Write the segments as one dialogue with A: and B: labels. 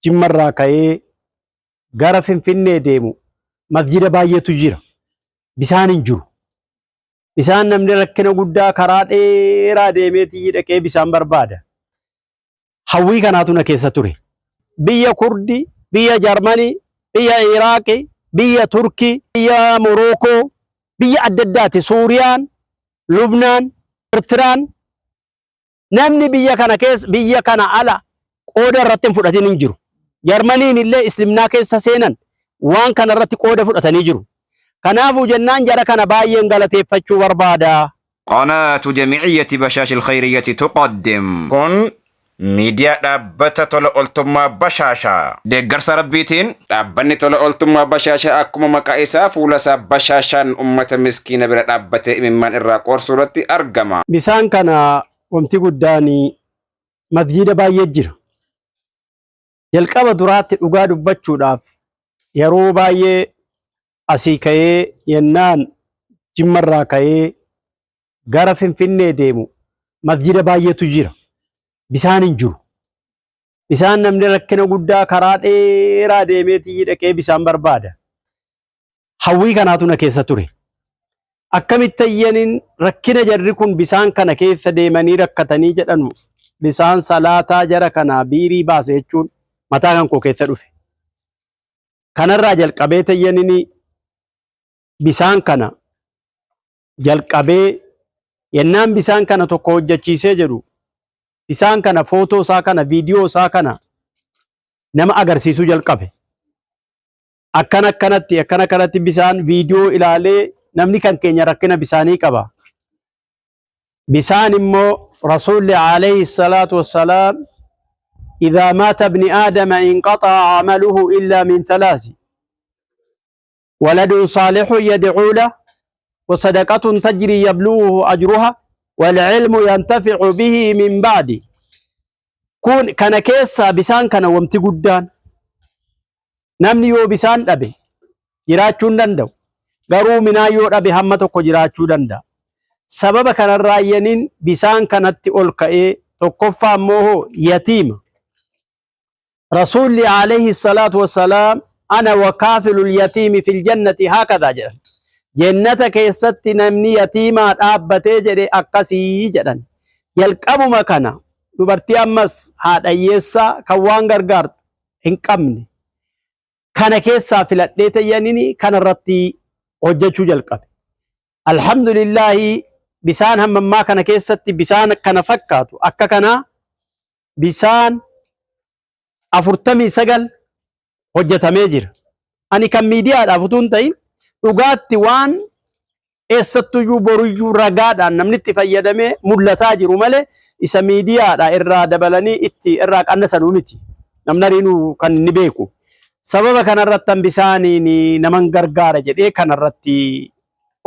A: Jimmarraa ka'ee gara Finfinnee deemu masjida baay'eetu jira. Bisaan hin jiru. Bisaan namni rakkina guddaa karaa dheeraa deemeetii dhaqee bisaan barbaada. Hawwii kanaatu na keessa ture. Biyya Kurdi, biyya Jarmanii, biyya Iraaqi, biyya Turkii, biyya Morookoo, biyya adda addaati. Suuriyaan, Lubnaan, Eertiraan. Namni biyya kana keessa, biyya kana ala qooda irratti hin fudhatin hin jiru. Jarmaniin illee Islimnaa keessa seenan waan kana irratti qooda fudhatanii jiru. Kanaafuu jennaan jara kana baay'een galateeffachuu barbaada.
B: قناة جمعية بشاش الخيرية تقدم كن ميديا دابتا تولا أولتما بشاشا دقرس ربيتين دابني تولا أولتما بشاشا أكما مكايسا فولسا بشاشان أمة مسكينة بلا دابتا ممن إراقور سورتي أرقما
A: Bisaan kana wamti guddaani masjida baay'ee jira. Jalqaba duraatti dhugaa dubbachuudhaaf yeroo baay'ee asii ka'ee yennaan Jimmarraa ka'ee gara Finfinnee deemu masjida baay'eetu jira. Bisaan hin jiru. Bisaan namni rakkina guddaa karaa dheeraa deemeetii dhaqee bisaan barbaada. Hawwii kanaatu na keessa ture. Akkamitti ayyaaniin rakkina jarri kun bisaan kana keessa deemanii rakkatanii jedhanu bisaan salaataa jara kana biirii baase jechuun mataa kan koo keessa dhufe. Kanarraa jalqabee ayyaaniin bisaan kana jalqabee yennaan bisaan kana tokko hojjechiisee jedhu bisaan kana footoo isaa kana viidiyoo isaa kana nama agarsiisuu jalqabe. Akkana kanatti bisaan viidiyoo ilaalee namni kan keenya rakkina bisaanii qaba. Bisaan immoo Rasuulli alayhi salaatu wassalaam إذا مات ابن آدم انقطع عمله إلا من ثلاث ولد صالح يدعو له وصدقة تجري يبلغه أجرها والعلم ينتفع به من بعد كان كيسا بسان كان ومتي قدان نمني يو بسان أبي جراچون دندو غرو منا يو أبي همتو جراچو دندا سبب كان الرأيين بسان كانت أولكئي تقفى موه يتيم رسول عليه الصلاة والسلام أنا وكافل اليتيم في الجنة هكذا جدا جنة كيست نمني يتيما أبتي جري أكسي جدا يلقب مكانا دبرتي أمس هذا يسا كوان غرغار إنكمني كان كيسا في الأديت ينيني كان رتي وجهشو جلقب الحمد لله بسان هم ما كان كيست بسان كان فكاتو أكا كان بسان أفرتمي سجل hojjetamee jira. Ani kan miidiyaadhaaf utuu hin ta'in dhugaatti waan eessattuyyuu boruyyuu ragaadhaan namni itti fayyadamee mul'ataa jiru malee isa miidiyaadhaa irraa dabalanii itti irraa qannasanuu miti. Namni ariinuu kan inni beeku. Sababa kanarratti bisaaniin naman gargaara jedhee kanarratti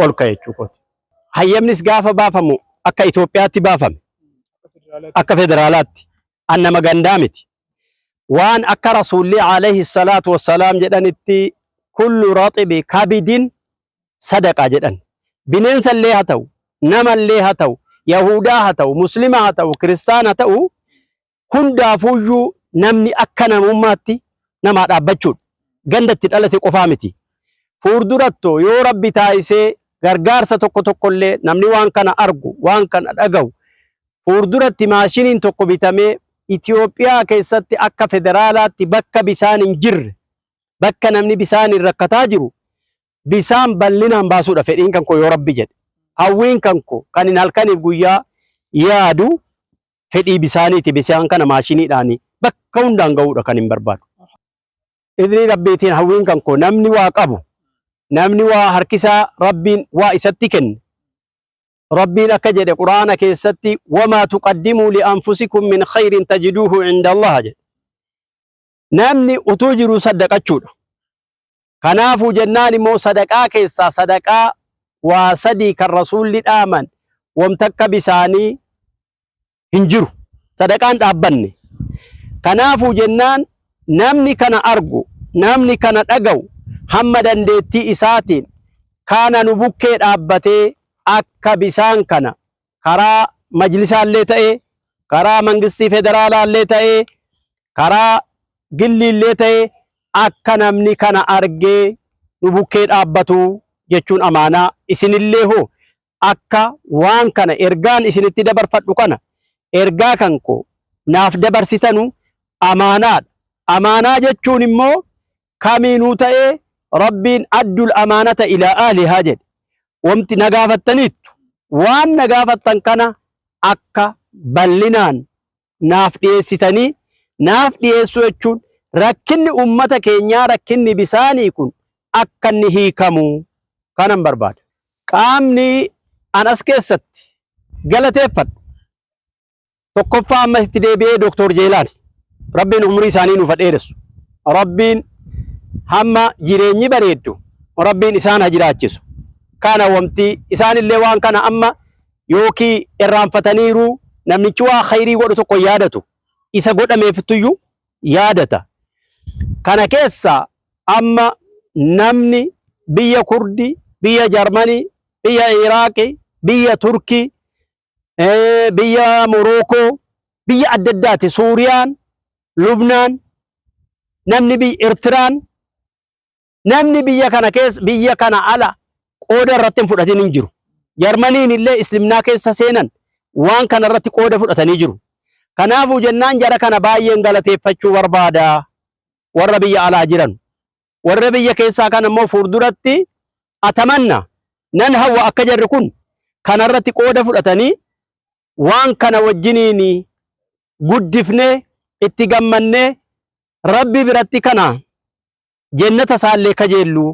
A: ol ka'e jechuudha. Hayyamnis gaafa baafamu akka Itoophiyaatti baafame. Akka federaalaatti. Annama gandaa miti. وان اكا رسول عليه الصلاة والسلام جدن اتي كل رطب كبد صدقة جدن بننسى اللي هتو نما اللي هتو يهودا هتو مسلمة هتو كريستان هتو كن دافوجو نمني اكا نموماتي نما دابچود گندت تدالتي قفامتي فوردورتو يو ربي تايسي غرغارسا توكو توكو اللي نمني وان كان ارغو وان كان ادغو فوردورتي ماشينين توكو بيتامي Itoophiyaa keessatti akka federaalaatti bakka bisaan hin jirre bakka namni bisaan rakkataa jiru bisaan bal'inaan baasuudha fedhiin kan koo yoo Rabbi jedhe hawwiin kan koo kan hin halkaniif guyyaa yaadu fedhii bisaaniiti bisaan kana maashiniidhaan bakka hundaan ga'uudha kan hin barbaadu. Idrii Rabbiitiin hawwiin kan koo namni waa qabu namni waa harkisaa Rabbiin waa isatti kenne ربنا كجد قرآن كيستي وما تقدموا لأنفسكم من خير تجدوه عند الله جد نمني أتوجروا صدقة شود كنافو جنان مو صدقاء كيسا صدقاء وصديق الرسول الآمن وامتك بساني هنجروا صدقان تأبني كنافو جنان نمني كان أرجو نمني كان أجو حمدا ديتي إساتين كان نبكي أبتي akka bisaan kana karaa majlisaallee ta'e karaa mangistii federaalaallee ta'e karaa gilliillee ta'e akka namni kana argee nu bukkee dhaabbatu jechuun amaanaa. Isinillee hoo akka waan kana ergaan isinitti dabarfadhu kana ergaa kan koo naaf dabarsitanu amaanaadha. Amaanaa jechuun immoo kamiinuu ta'ee rabbiin addul amaanata ilaa ahlihaa jedhe. Wamti nagaafattaniittu waan nagaafattan kana akka bal'inaan naaf dhiyeessitanii, naaf dhiyeessu jechuun rakkinni ummata keenyaa, rakkinni bisaanii kun akka inni hiikamu kanan barbaada. Qaamni an as keessatti galateeffadhu tokkoffaa amma itti deebi'ee Dr. Jeelaan rabbiin umrii isaanii nuuf dheeressu, rabbiin hamma jireenyi bareeddu rabbiin isaan haa jiraachisu. Kana wamti isaanillee waan kana amma yookii irraanfataniiru namichi waa khayrii godhu tokko yaadatu isa godhameeftuyyuu yaadata. Kana keessa amma namni biyya Kurdi, biyya Jarmanii, biyya Iraaqi, biyya Turkii, biyya Morookoo, biyya adda addaati, Suuriyaan, Lubnaan, namni biyya Eertiraan, namni biyya kana keessa, biyya kana ala qooda irratti hin fudhatin hin jiru. Jarmaniin illee Islimnaa keessa seenan waan kana irratti qooda fudhatanii jiru. Kanaafuu jennaan jara kana baay'een galateeffachuu barbaada. Warra biyya alaa jiran, warra biyya keessaa kan immoo fuulduratti atamanna nan hawwa akka jarri kun kana irratti qooda fudhatanii waan kana wajjiniin guddifnee itti gammannee rabbi biratti kana jannata isaallee kajeellu